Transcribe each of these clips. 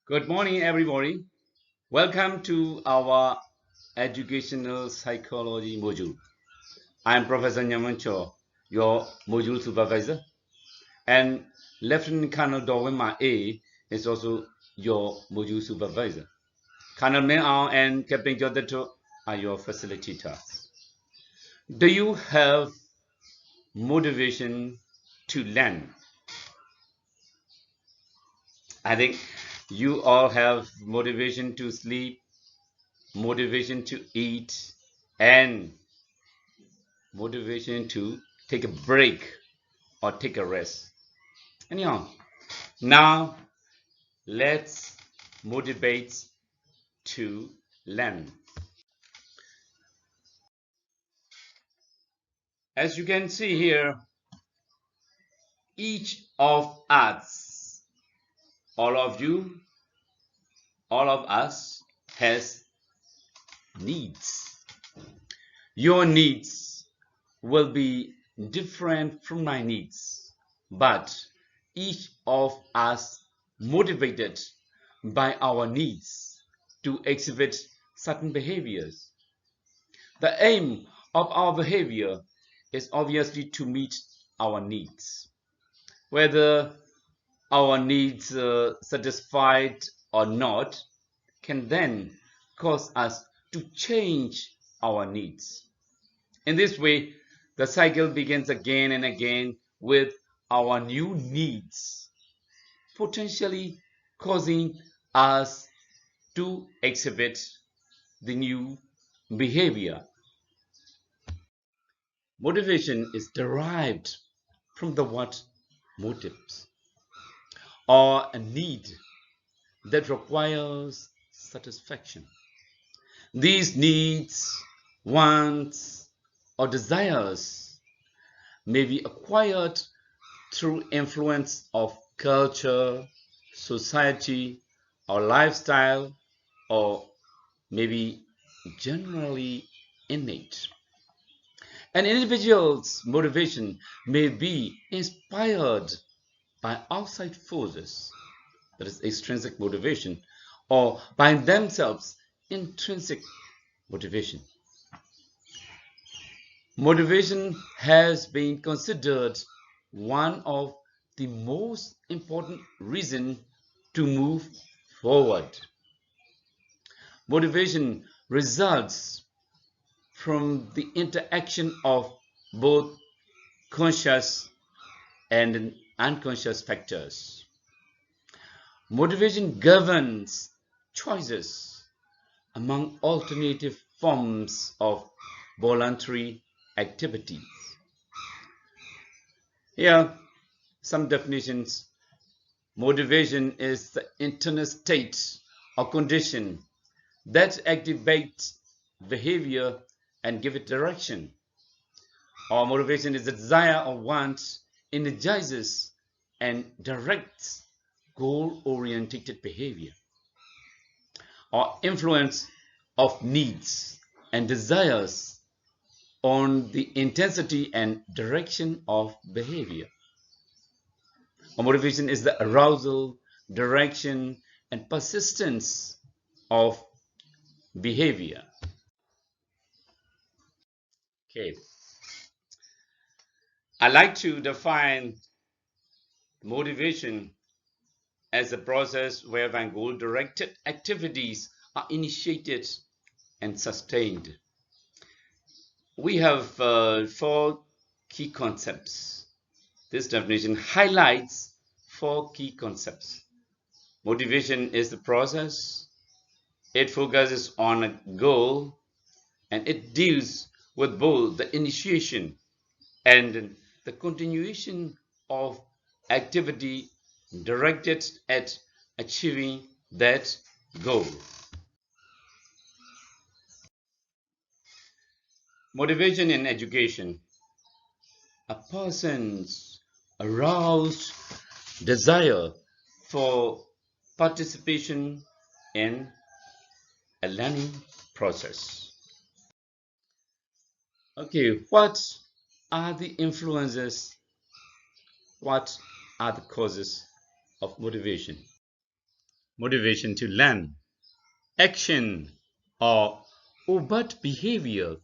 Good morning, everybody. Welcome to our educational psychology module. I'm Professor Nyamancho, your module supervisor, and Lieutenant Colonel Dowema A is also your module supervisor. Colonel Meng and Captain Jodato are your facilitators. Do you have motivation to learn? I think you all have motivation to sleep, motivation to eat, and motivation to take a break or take a rest. Anyhow, now let's motivate to learn. As you can see here, each of us, all of you, all of us has needs. Your needs will be different from my needs, but each of us motivated by our needs to exhibit certain behaviors. The aim of our behavior is obviously to meet our needs. Whether our needs are satisfied or not can then cause us to change our needs. In this way, the cycle begins again and again with our new needs, potentially causing us to exhibit the new behavior. Motivation is derived from the word motives, or a need that requires satisfaction. These needs, wants, or desires may be acquired through influence of culture, society, or lifestyle, or maybe generally innate. An individual's motivation may be inspired by outside forces, that is extrinsic motivation, or by themselves, intrinsic motivation. Motivation has been considered one of the most important reasons to move forward. Motivation results from the interaction of both conscious and unconscious factors. Motivation governs choices among alternative forms of voluntary activities. Here, some definitions. Motivation is the internal state or condition that activates behavior and give it direction. Or motivation is the desire or want, energizes and directs goal-oriented behavior. Or influence of needs and desires on the intensity and direction of behavior. Or motivation is the arousal, direction, and persistence of behavior. Okay. I like to define motivation as a process whereby goal-directed activities are initiated and sustained. We have four key concepts. This definition highlights four key concepts. Motivation is the process. It focuses on a goal, and it deals with both the initiation and the continuation of activity directed at achieving that goal. Motivation in education. A person's aroused desire for participation in a learning process. Okay, what are the influences? What are the causes of motivation? motivation to learn. Action or overt behavior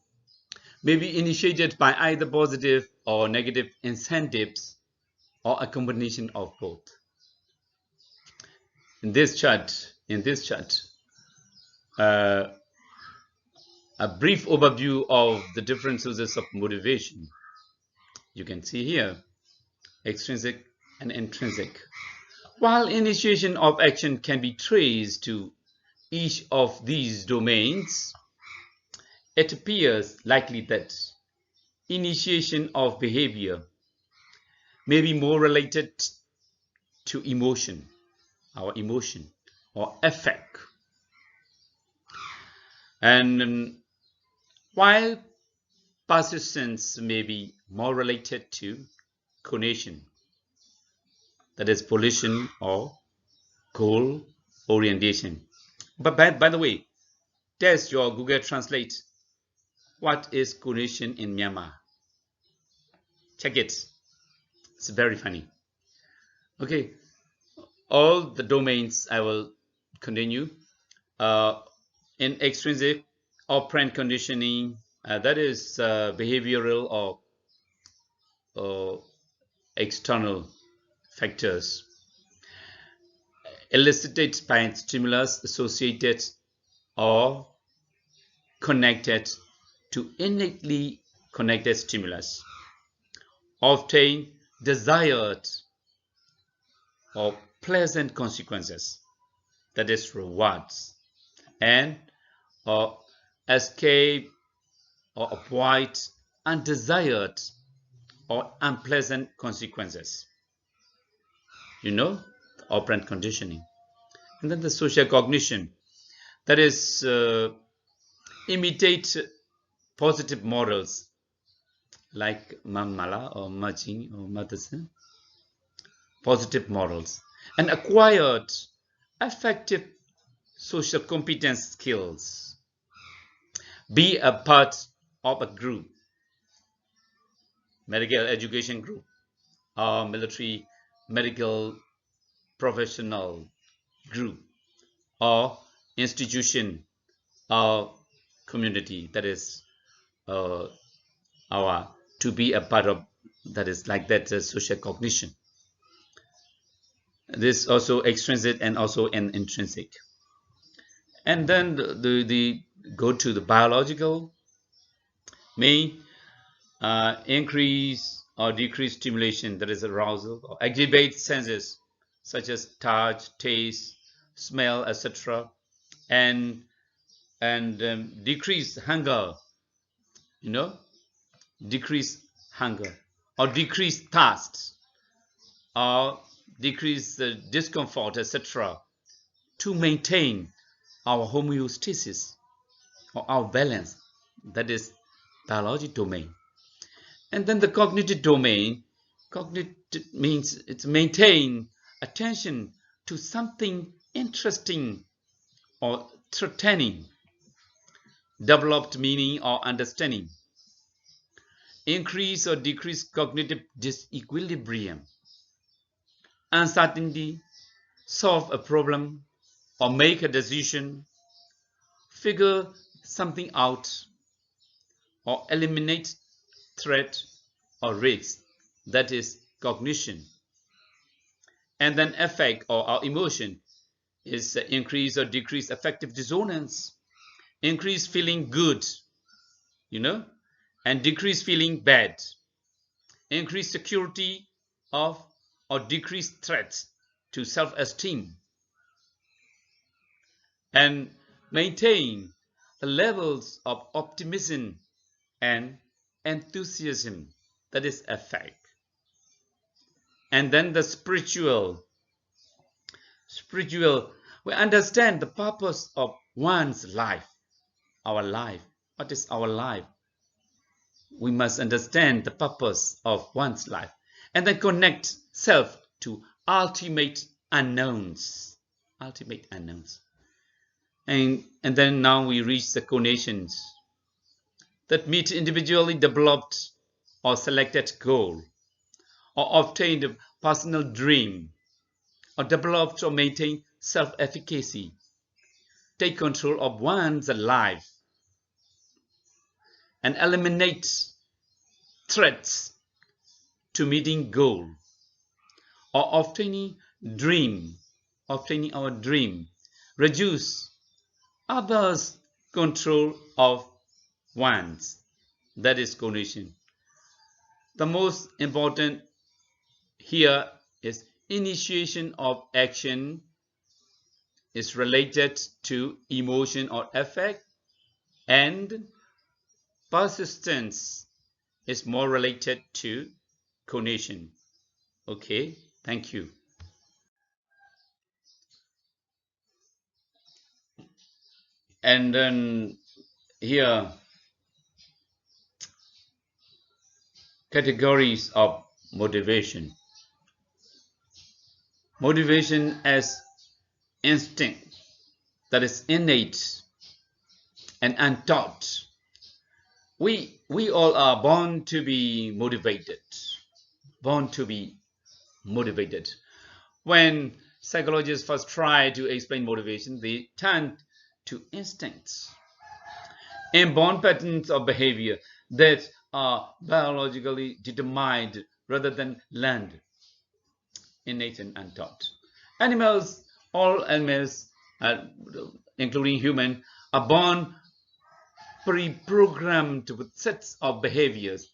may be initiated by either positive or negative incentives or a combination of both. In this chart, a brief overview of the different sources of motivation. You can see here, extrinsic and intrinsic. While initiation of action can be traced to each of these domains, it appears likely that initiation of behavior may be more related to emotion, our emotion or affect. And while persistence may be more related to cognition, that is volition or goal orientation. But by the way, test your Google Translate. What is cognition in Myanmar? Check it. It's very funny. Okay, all the domains I will continue. In extrinsic operant conditioning, that is behavioral or external factors elicited by stimulus associated or connected to innately connected stimulus, obtain desired or pleasant consequences, that is rewards, and escape or avoid undesired or unpleasant consequences. You know, operant conditioning. And then the social cognition, that is imitate positive models like Mamala or Majing or Madison, positive models, and acquired effective social competence skills. Be a part of a group, medical education group, or military medical professional group, or institution or community, that is our to be a part of, that is like that social cognition. This also extrinsic and also an intrinsic. And then the go to the biological, may increase or decrease stimulation, that is arousal, or activate senses such as touch, taste, smell, etc., and decrease hunger, you know, decrease hunger, or decrease thirst, or decrease the discomfort, etc., to maintain our homeostasis or our balance, that is biology domain. And then the cognitive domain, cognitive means it's maintain attention to something interesting or threatening, developed meaning or understanding, increase or decrease cognitive disequilibrium, uncertainty, solve a problem or make a decision, figure something out, or eliminate threat or risk, that is cognition. And then affect or our emotion is increase or decrease affective dissonance, increase feeling good, you know, and decrease feeling bad, increase security of or decrease threats to self-esteem, and maintain the levels of optimism and enthusiasm, that is affect. And then the spiritual, we understand the purpose of one's life, our life. What is our life? We must understand the purpose of one's life, and then connect self to ultimate unknowns, and then now we reach the conations that meet individually developed or selected goal, or obtained a personal dream, or developed or maintain self-efficacy, take control of one's life, and eliminate threats to meeting goal or obtaining our dream, reduce others' control of one's. That is condition. The most important here is initiation of action is related to emotion or affect, and persistence is more related to cognition. Okay, thank you. And then here, categories of motivation. Motivation as instinct, that is innate and untaught. We all are born to be motivated. Born to be motivated. When psychologists first try to explain motivation, they turn to instincts, inborn patterns of behavior that are biologically determined rather than learned, innate and untaught. Animals, all animals, including human, are born pre-programmed with sets of behaviors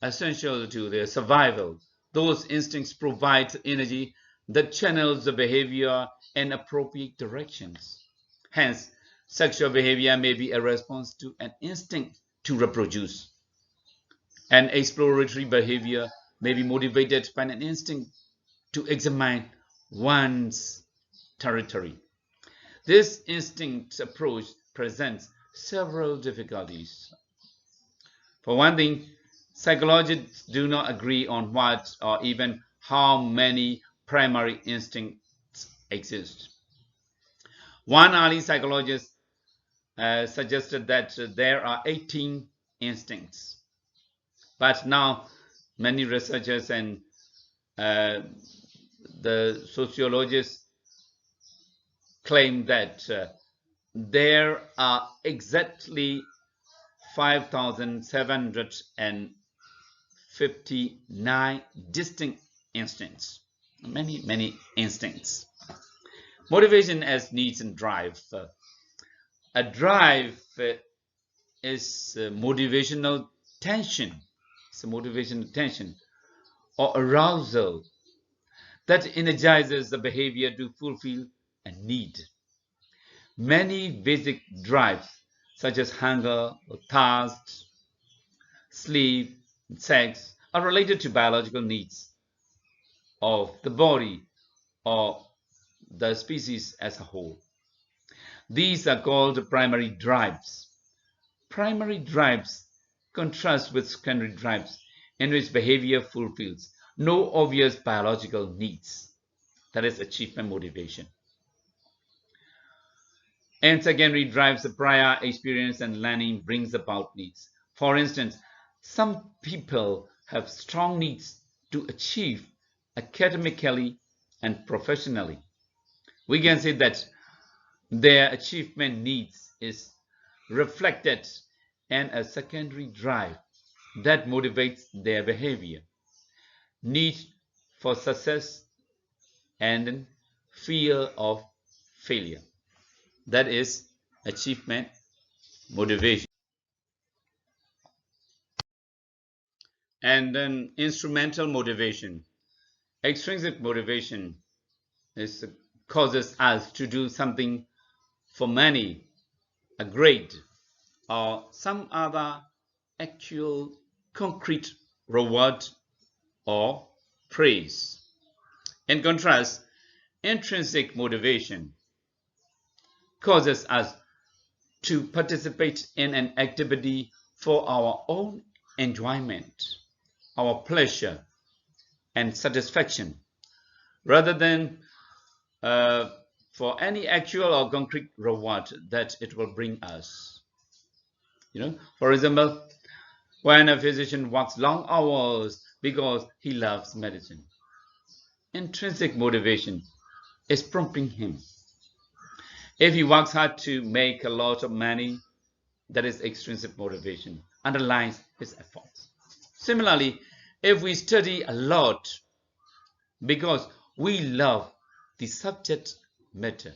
essential to their survival. Those instincts provide energy that channels the behavior in appropriate directions. Hence, sexual behavior may be a response to an instinct to reproduce. And exploratory behavior may be motivated by an instinct to examine one's territory. This instinct approach presents several difficulties. For one thing, psychologists do not agree on what or even how many primary instincts exist. One early psychologist suggested that there are 18 instincts. But now many researchers and the sociologists claim that there are exactly 5,759 distinct instincts. Many instincts. Motivation as needs and drive. A drive is motivational tension. It's a motivational tension or arousal that energizes the behavior to fulfill a need. Many basic drives, such as hunger, or thirst, sleep, and sex, are related to biological needs of the body or the species as a whole. These are called primary drives. Primary drives contrast with secondary drives in which behavior fulfills no obvious biological needs. That is achievement motivation. And secondary drives, the prior experience and learning brings about needs. For instance, some people have strong needs to achieve academically and professionally. We can say that their achievement needs is reflected in a secondary drive that motivates their behavior. Need for success and fear of failure. That is achievement motivation. And then instrumental motivation. Extrinsic motivation causes us to do something for money, a grade, or some other actual concrete reward or praise. In contrast, intrinsic motivation causes us to participate in an activity for our own enjoyment, our pleasure, and satisfaction, rather than for any actual or concrete reward that it will bring us. For example, when a physician works long hours because he loves medicine, intrinsic motivation is prompting him. If he works hard to make a lot of money, that is extrinsic motivation, underlines his efforts. Similarly, if we study a lot because we love the subject matter,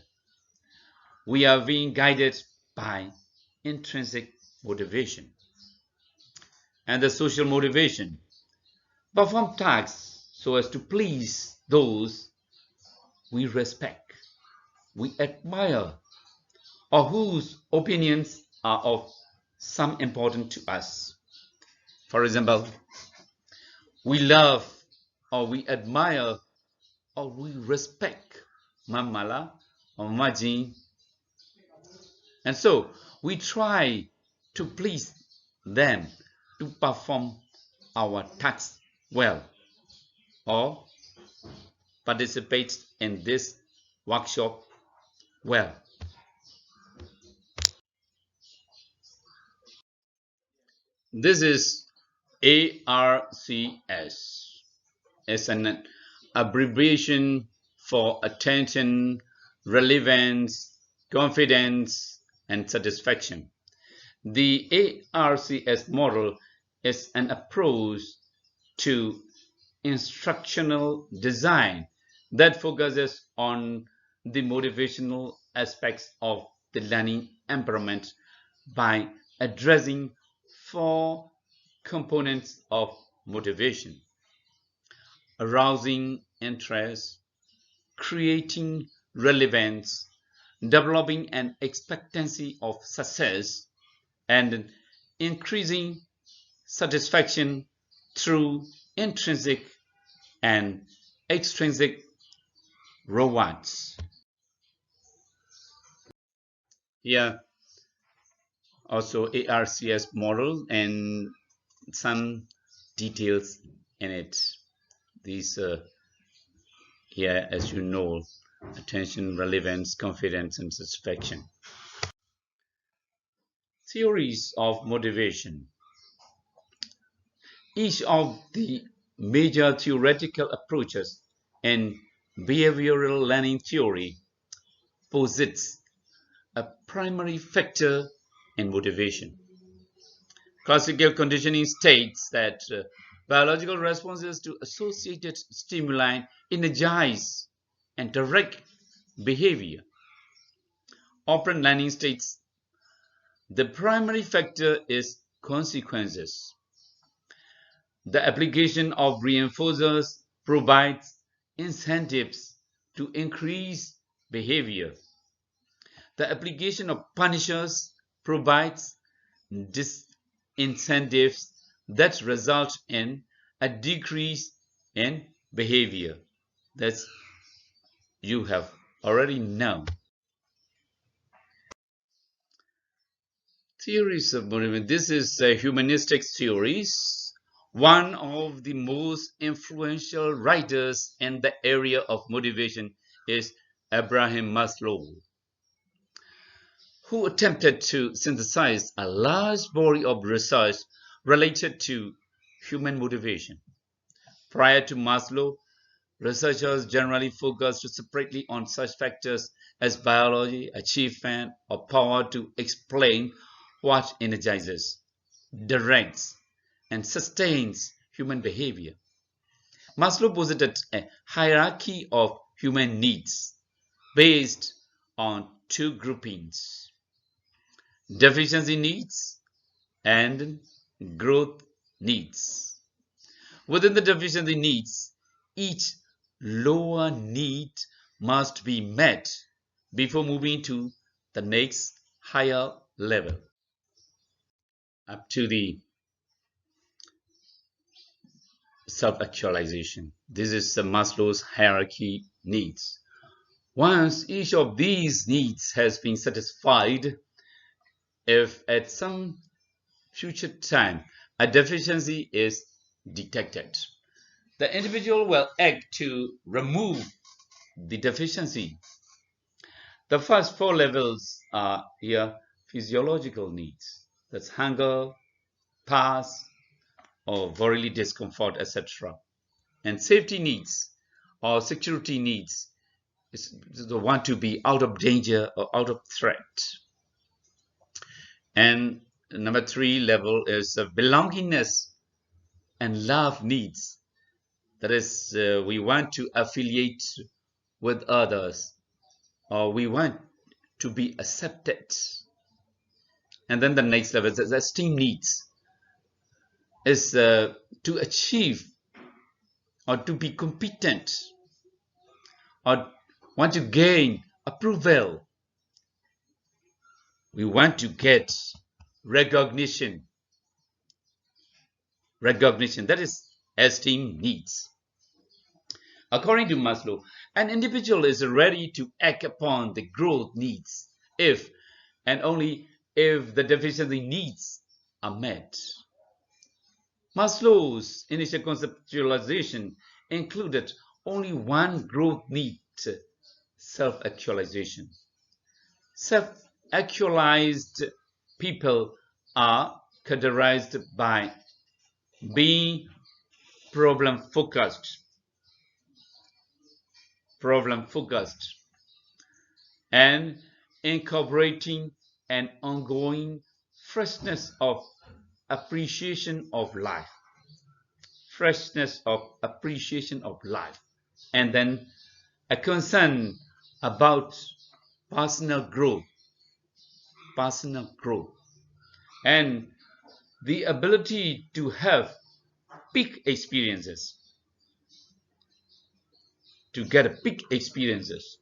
we are being guided by intrinsic motivation. And the social motivation: perform tasks so as to please those we respect, we admire, or whose opinions are of some importance to us. For example, we love or we admire or we respect Mamala or Majin, and so we try to please them to perform our tasks well or participate in this workshop well. This is ARCS. It's an abbreviation for attention, relevance, confidence, and satisfaction. The ARCS model is an approach to instructional design that focuses on the motivational aspects of the learning environment by addressing four components of motivation: arousing interest, creating relevance, developing an expectancy of success, and increasing satisfaction through intrinsic and extrinsic rewards. Here also ARCS model and some details in it. These here, as you know, attention, relevance, confidence, and satisfaction. Theories of motivation. Each of the major theoretical approaches in behavioral learning theory posits a primary factor in motivation. Classical conditioning states that biological responses to associated stimuli energize and direct behavior. Operant learning states the primary factor is consequences. The application of reinforcers provides incentives to increase behavior. The application of punishers provides disincentives that result in a decrease in behavior. That's you have already known. Theories of motivation. This is humanistic theories. One of the most influential writers in the area of motivation is Abraham Maslow, who attempted to synthesize a large body of research related to human motivation. Prior to Maslow, researchers generally focused separately on such factors as biology, achievement, or power to explain what energizes, directs, and sustains human behavior. Maslow posited a hierarchy of human needs based on two groupings: deficiency needs and growth needs. Within the deficiency needs, each lower need must be met before moving to the next higher level, up to the self-actualization. This is the Maslow's hierarchy needs. Once each of these needs has been satisfied, if at some future time a deficiency is detected, the individual will act to remove the deficiency. The first four levels are here physiological needs. That's hunger, thirst, or bodily discomfort, etc. And safety needs or security needs. is the want to be out of danger or out of threat. And number 3 level is belongingness and love needs. That is, we want to affiliate with others, or we want to be accepted. And then the next level is esteem needs, is to achieve or to be competent or want to gain approval. We want to get recognition. That is esteem needs. According to Maslow, an individual is ready to act upon the growth needs if and only if the deficiency needs are met. Maslow's initial conceptualization included only one growth need: self-actualization. Self-actualized people are characterized by being problem-focused, and incorporating an ongoing freshness of appreciation of life. And then a concern about personal growth, and the ability to have peak experiences, to get peak experiences.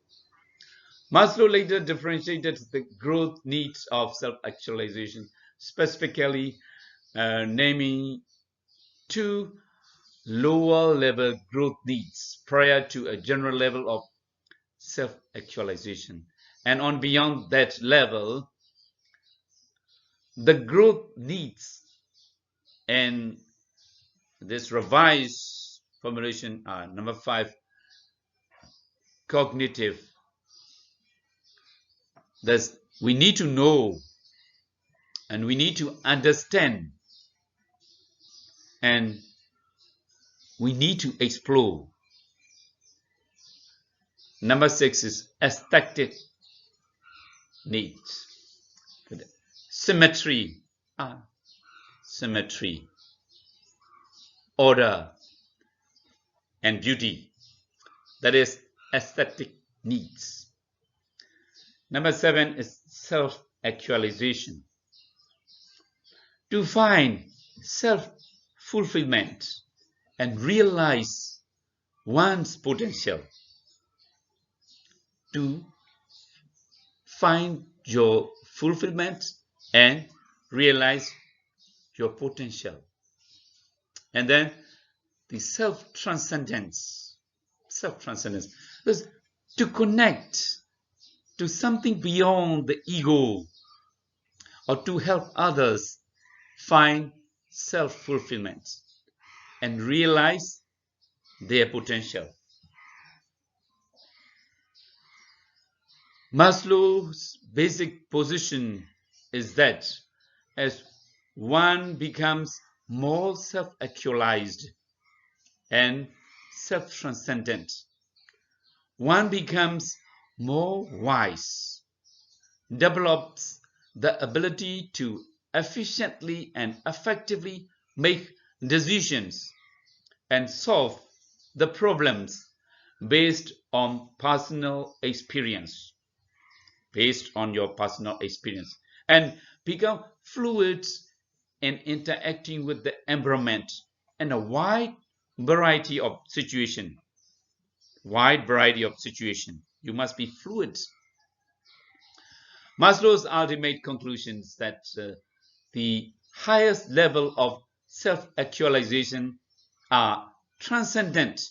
Maslow later differentiated the growth needs of self-actualization, specifically naming 2 lower level growth needs prior to a general level of self-actualization. And on beyond that level, the growth needs, and this revised formulation are number 5, cognitive. Thus, we need to know and we need to understand and we need to explore. Number 6 is aesthetic needs. Symmetry, order, and beauty. That is aesthetic needs. Number 7 is self-actualization. To find self-fulfillment and realize one's potential. To find your fulfillment and realize your potential. And then the self-transcendence is to connect to something beyond the ego, or to help others find self-fulfillment and realize their potential. Maslow's basic position is that as one becomes more self-actualized and self-transcendent, one becomes more wise, develops the ability to efficiently and effectively make decisions and solve the problems based on personal experience, and become fluid in interacting with the environment and a wide variety of situations. You must be fluid. Maslow's ultimate conclusion is that the highest level of self-actualization are transcendent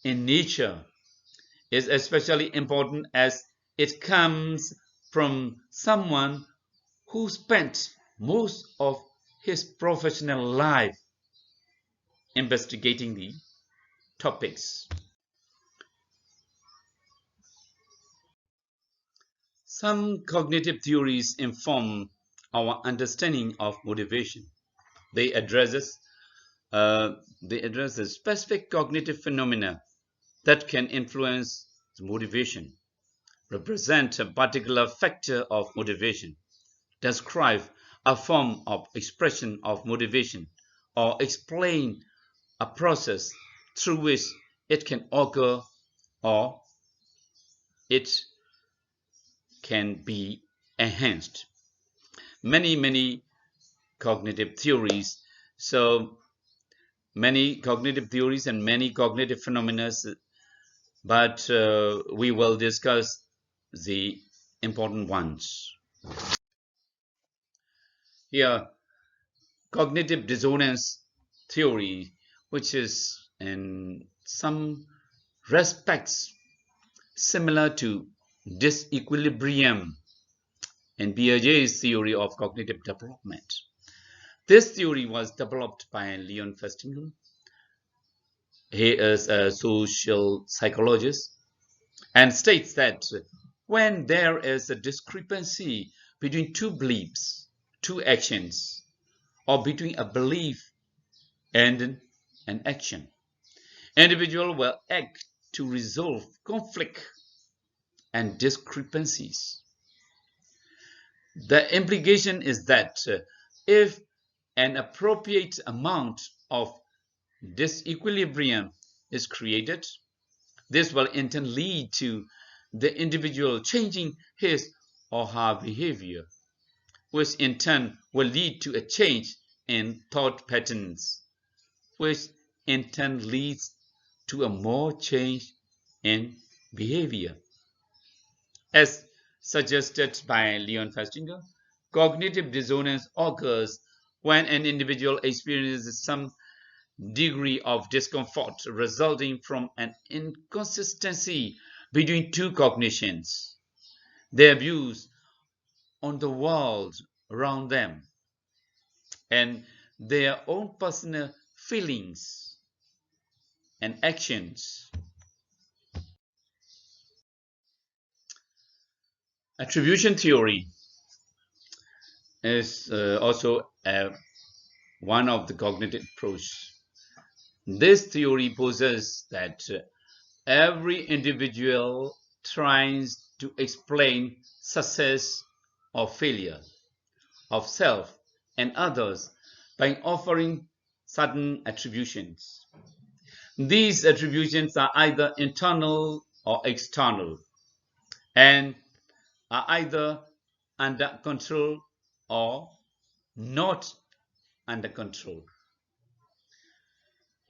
in nature is especially important as it comes from someone who spent most of his professional life investigating the topics. Some cognitive theories inform our understanding of motivation. They address the specific cognitive phenomena that can influence motivation, represent a particular factor of motivation, describe a form of expression of motivation, or explain a process through which it can occur or it can be enhanced. Many cognitive theories. So many cognitive theories and many cognitive phenomena, but we will discuss the important ones. Here, cognitive dissonance theory, which is in some respects similar to disequilibrium in Piaget's theory of cognitive development. This theory was developed by Leon Festinger. He is a social psychologist and states that when there is a discrepancy between two beliefs, two actions, or between a belief and an action, individual will act to resolve conflict and discrepancies. The implication is that if an appropriate amount of disequilibrium is created, this will in turn lead to the individual changing his or her behavior, which in turn will lead to a change in thought patterns, which in turn leads to a more change in behavior. As suggested by Leon Festinger, cognitive dissonance occurs when an individual experiences some degree of discomfort resulting from an inconsistency between two cognitions, their views on the world around them, and their own personal feelings and actions. Attribution theory is also one of the cognitive approach. This theory poses that every individual tries to explain success or failure of self and others by offering certain attributions. These attributions are either internal or external and are either under control or not under control.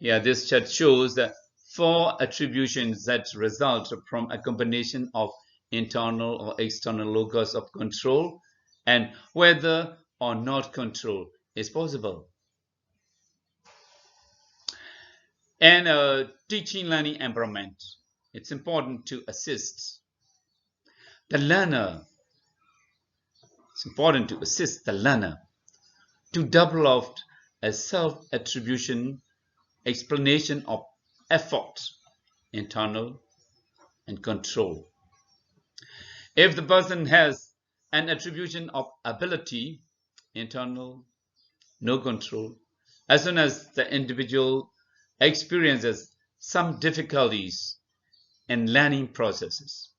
Here, this chart shows the 4 attributions that result from a combination of internal or external locus of control and whether or not control is possible. And teaching learning environment, it's important to assist the learner. It's important to assist the learner to develop a self-attribution explanation of effort, internal and control. If the person has an attribution of ability, internal, no control, as soon as the individual experiences some difficulties in learning processes,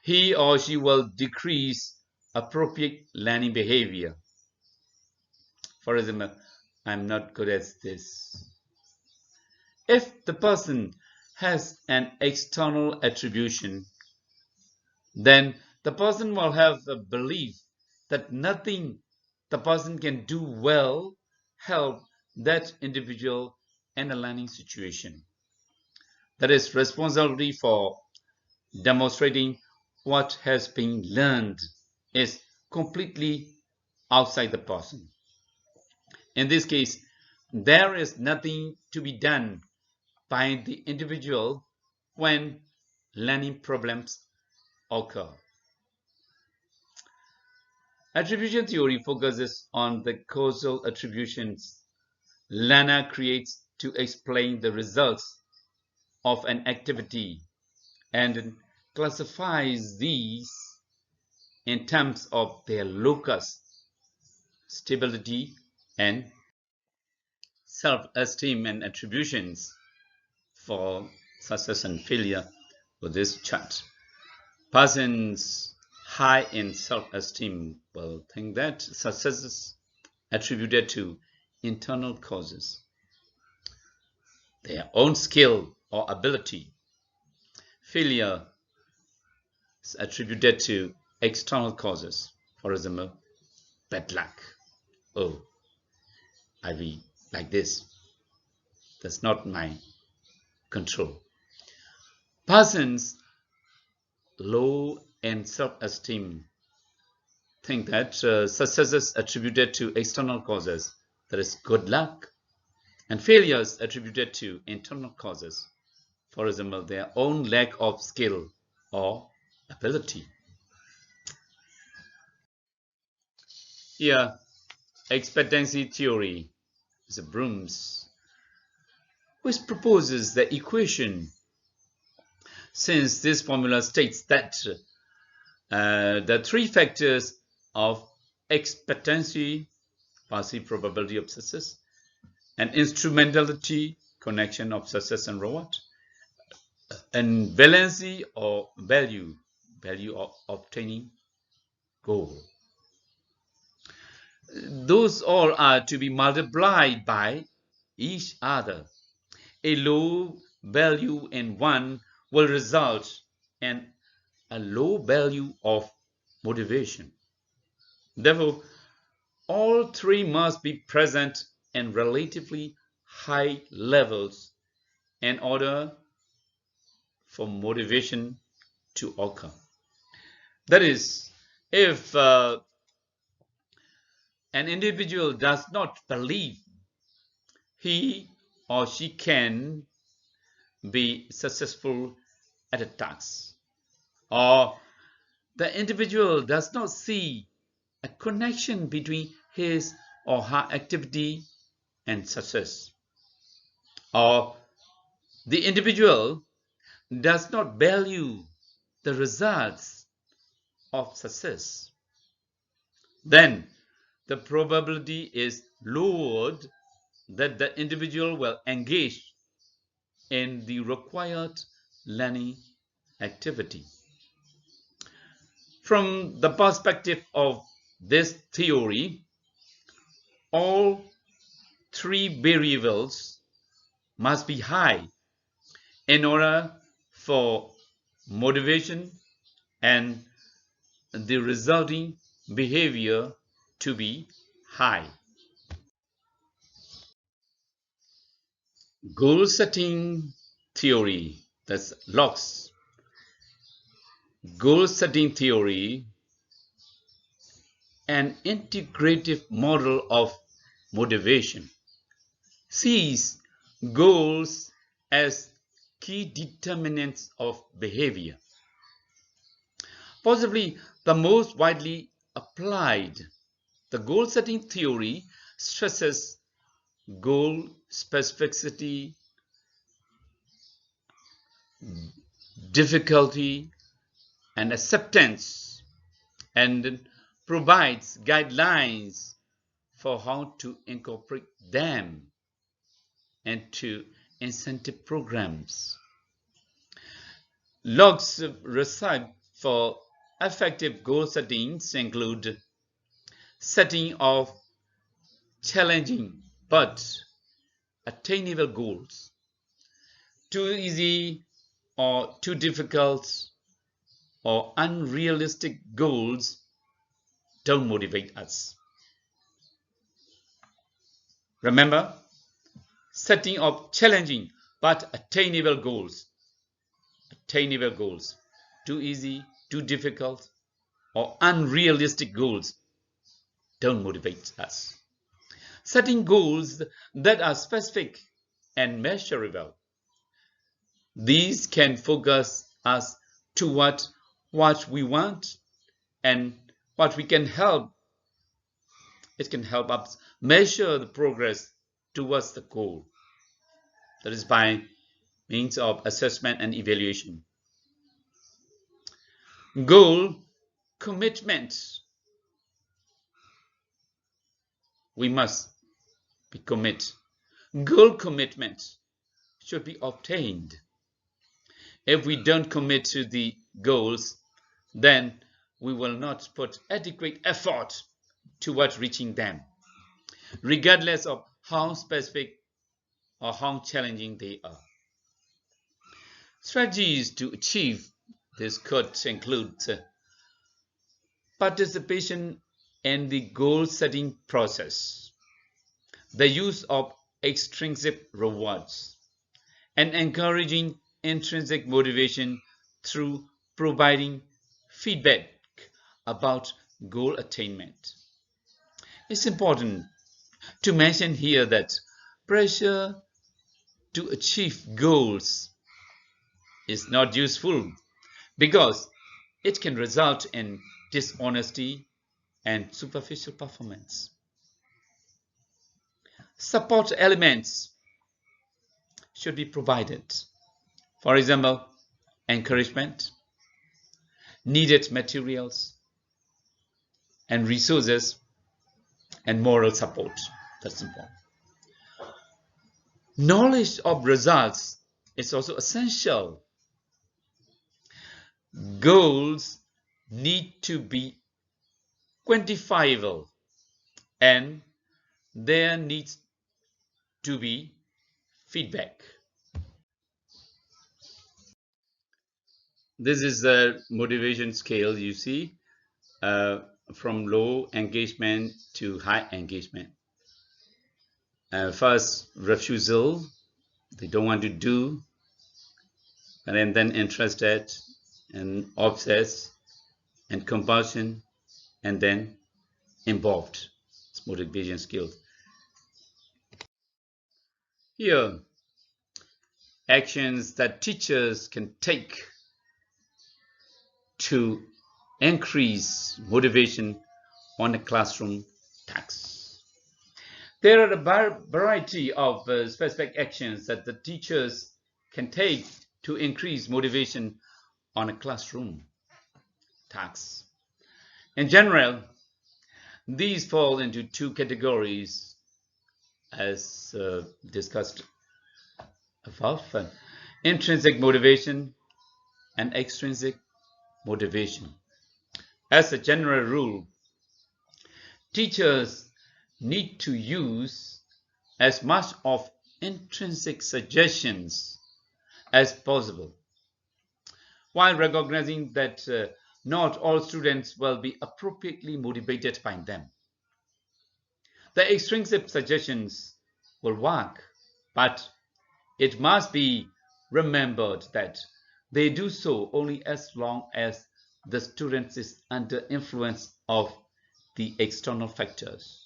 he or she will decrease appropriate learning behavior. For example, I'm not good at this. If the person has an external attribution, then the person will have a belief that nothing the person can do well help that individual in a learning situation. That is responsibility for demonstrating what has been learned is completely outside the person. In this case, there is nothing to be done by the individual when learning problems occur. Attribution theory focuses on the causal attributions learner creates to explain the results of an activity and classifies these in terms of their locus, stability, and self-esteem and attributions for success and failure with this chart. Persons high in self-esteem will think that success is attributed to internal causes, their own skill or ability. Failure is attributed to external causes. For example, bad luck. Oh, I be like this. That's not my control. Persons low in self-esteem think that success is attributed to external causes, that is good luck, and failure is attributed to internal causes, for example, their own lack of skill or ability. Here, expectancy theory is a Brooms, which proposes the equation, since this formula states that the three factors of expectancy, perceived probability of success, and instrumentality, connection of success and reward, and valency or value of obtaining goal. Those all are to be multiplied by each other. A low value in one will result in a low value of motivation. Therefore, all three must be present in relatively high levels in order for motivation to occur. That is, if an individual does not believe he or she can be successful at a task, or the individual does not see a connection between his or her activity and success, or the individual does not value the results of success, then the probability is lowered that the individual will engage in the required learning activity. From the perspective of this theory, all three variables must be high in order for motivation and the resulting behavior to be high. Goal setting theory, that's Locke's goal setting theory, an integrative model of motivation, sees goals as key determinants of behavior. Possibly the most widely applied, the goal setting theory stresses goal specificity, difficulty, and acceptance, and provides guidelines for how to incorporate them into incentive programs. Locke's recipe for effective goal settings include setting of challenging but attainable goals. Too easy or too difficult or unrealistic goals don't motivate us. Remember, setting of challenging but attainable goals. Attainable goals. Too easy, too difficult, or unrealistic goals don't motivate us. Setting goals that are specific and measurable. These can focus us toward what we want and what we can help. It can help us measure the progress towards the goal. That is by means of assessment and evaluation. Goal commitment. We must be committed. Goal commitment should be obtained. if we don't commit to the goals, then we will not put adequate effort towards reaching them, regardless of how specific or how challenging they are. Strategies to achieve this could include participation in the goal-setting process, the use of extrinsic rewards, and encouraging intrinsic motivation through providing feedback about goal attainment. It's important to mention here that pressure to achieve goals is not useful because it can result in dishonesty and superficial performance. Support elements should be provided. For example, encouragement, needed materials and resources, and moral support. That's important. Knowledge of results is also essential. Goals need to be quantifiable and there needs to be feedback. This is the motivation scale you see from low engagement to high engagement. First, refusal, they don't want to do, and then interested, and obsessed, and compulsion, and then involved. It's motivation skills. Here, actions that teachers can take to increase motivation on a classroom task. There are a variety of specific actions that the teachers can take to increase motivation on a classroom task. In general, these fall into two categories as discussed above: intrinsic motivation and extrinsic motivation. As a general rule, teachers need to use as much of intrinsic suggestions as possible, while recognizing that not all students will be appropriately motivated by them. The extrinsic suggestions will work, but it must be remembered that they do so only as long as the student is under influence of the external factors.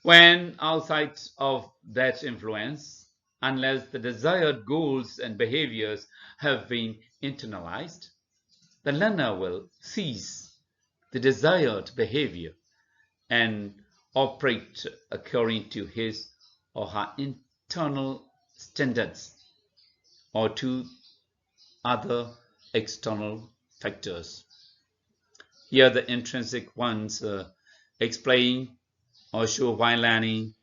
When outside of that influence, unless the desired goals and behaviors have been internalized, the learner will cease the desired behavior and operate according to his or her internal standards or to other external factors. Here the intrinsic ones explain or show why learning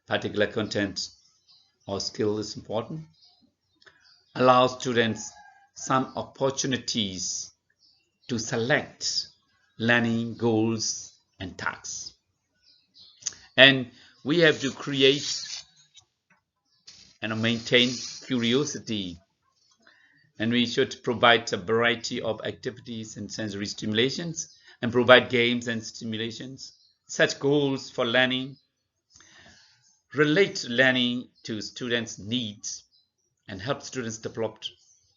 particular content or skill is important, allow students some opportunities to select learning goals and tasks. And we have to create and maintain curiosity, and we should provide a variety of activities and sensory stimulations and provide games and stimulations. Such goals for learning relate learning to students' needs and help students develop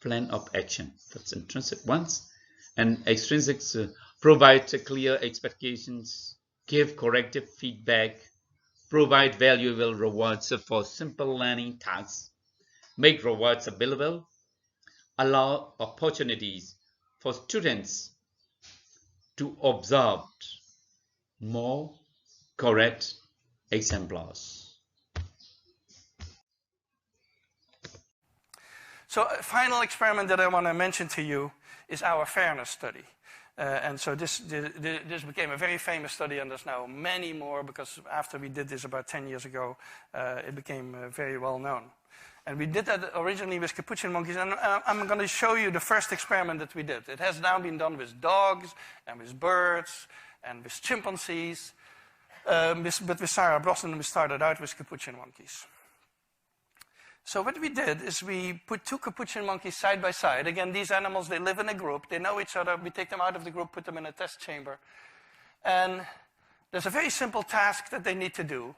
plan of action. That's intrinsic ones. And extrinsics provide clear expectations, give corrective feedback, provide valuable rewards for simple learning tasks, make rewards available, allow opportunities for students to observe more correct exemplars. So a final experiment that I want to mention to you is our fairness study. And so this became a very famous study, and there's now many more, because after we did this about 10 years ago, it became very well known. And we did that originally with capuchin monkeys, and I'm going to show you the first experiment that we did. It has now been done with dogs, and with birds, and with chimpanzees. But with Sarah Brosnan, we started out with capuchin monkeys. So what we did is we put two capuchin monkeys side by side. Again, these animals, they live in a group. They know each other. We take them out of the group, put them in a test chamber. And there's a very simple task that they need to do.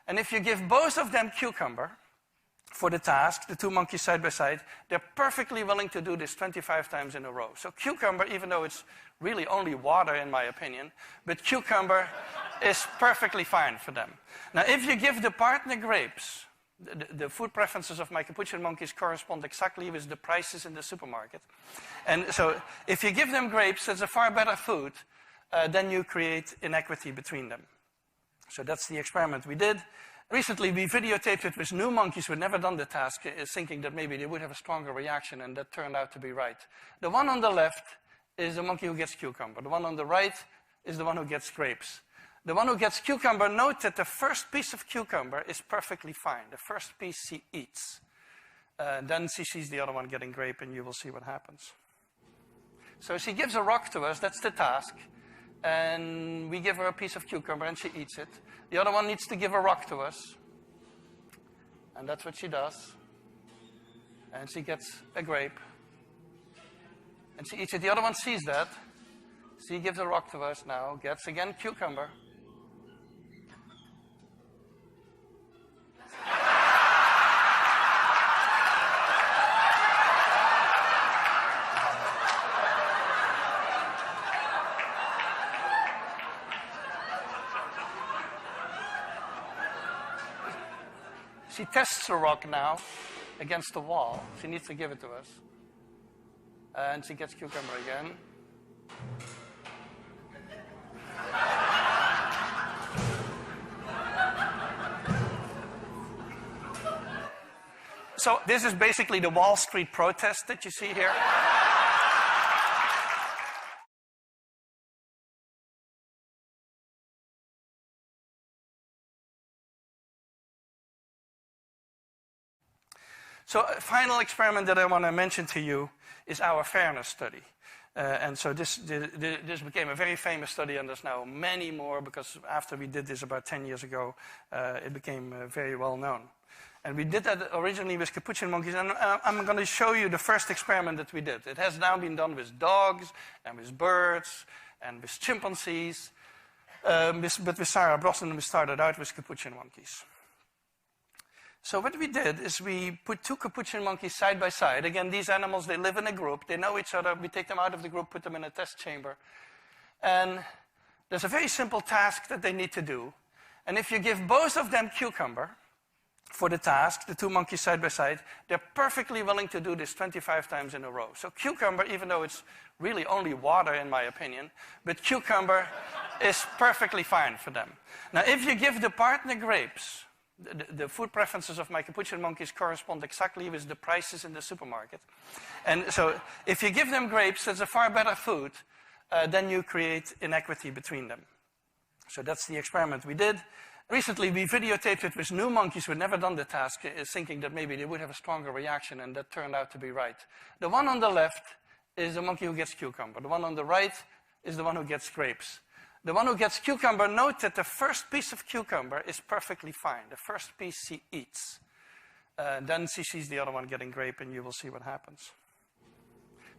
And if you give both of them cucumber for the task, the two monkeys side by side, they're perfectly willing to do this 25 times in a row. So cucumber, even though it's really only water in my opinion, but cucumber is perfectly fine for them. Now, if you give the partner grapes, the food preferences of my capuchin monkeys correspond exactly with the prices in the supermarket. And so if you give them grapes, that's a far better food, then you create inequity between them. So that's the experiment we did. Recently, we videotaped it with new monkeys who had never done the task, thinking that maybe they would have a stronger reaction, and that turned out to be right. The one on the left is the monkey who gets cucumber. The one on the right is the one who gets grapes. The one who gets cucumber, note that the first piece of cucumber is perfectly fine. The first piece she eats. Then she sees the other one getting grape, and you will see what happens. So she gives a rock to us, that's the task. And we give her a piece of cucumber, and she eats it. The other one needs to give a rock to us. And that's what she does. And she gets a grape. And she eats it. The other one sees that. She gives a rock to us now, gets again cucumber. She tests the rock now against the wall. She needs to give it to us. And she gets cucumber again. So this is basically the Wall Street protest that you see here. So a final experiment that I want to mention to you is our fairness study. And so this became a very famous study, and there's now many more, because after we did this about 10 years ago, it became very well known. And we did that originally with capuchin monkeys, and I'm going to show you the first experiment that we did. It has now been done with dogs, and with birds, and with chimpanzees. But with Sarah Brosnan, we started out with capuchin monkeys. So what we did is we put two capuchin monkeys side by side. Again, these animals, they live in a group. They know each other. We take them out of the group, put them in a test chamber. And there's a very simple task that they need to do. And if you give both of them cucumber for the task, the two monkeys side by side, they're perfectly willing to do this 25 times in a row. So cucumber, even though it's really only water in my opinion, but cucumber is perfectly fine for them. Now, if you give the partner grapes, the food preferences of my capuchin monkeys correspond exactly with the prices in the supermarket. And so if you give them grapes, that's a far better food, then you create inequity between them. So that's the experiment we did. Recently, we videotaped it with new monkeys who had never done the task, thinking that maybe they would have a stronger reaction, and that turned out to be right. The one on the left is the monkey who gets cucumber. The one on the right is the one who gets grapes. The one who gets cucumber, note that the first piece of cucumber is perfectly fine. The first piece she eats. Then she sees the other one getting grape, and you will see what happens.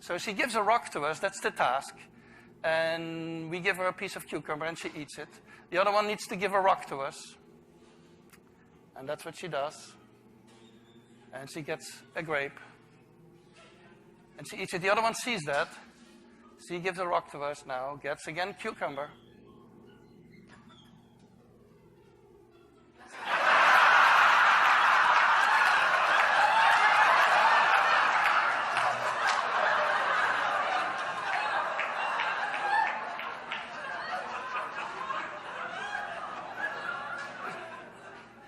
So she gives a rock to us, that's the task. And we give her a piece of cucumber, and she eats it. The other one needs to give a rock to us. And that's what she does. And she gets a grape. And she eats it. The other one sees that. She gives a rock to us now, gets again cucumber.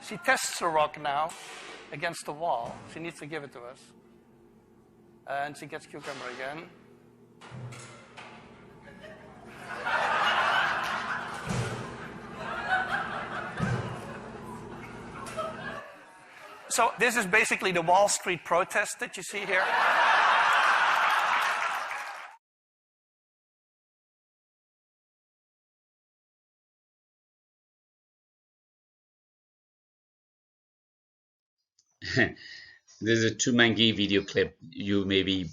She tests the rock now against the wall. She needs to give it to us. And she gets cucumber again. So So this is basically the Wall Street protest that you see here. There's a Tumangi video clip. You maybe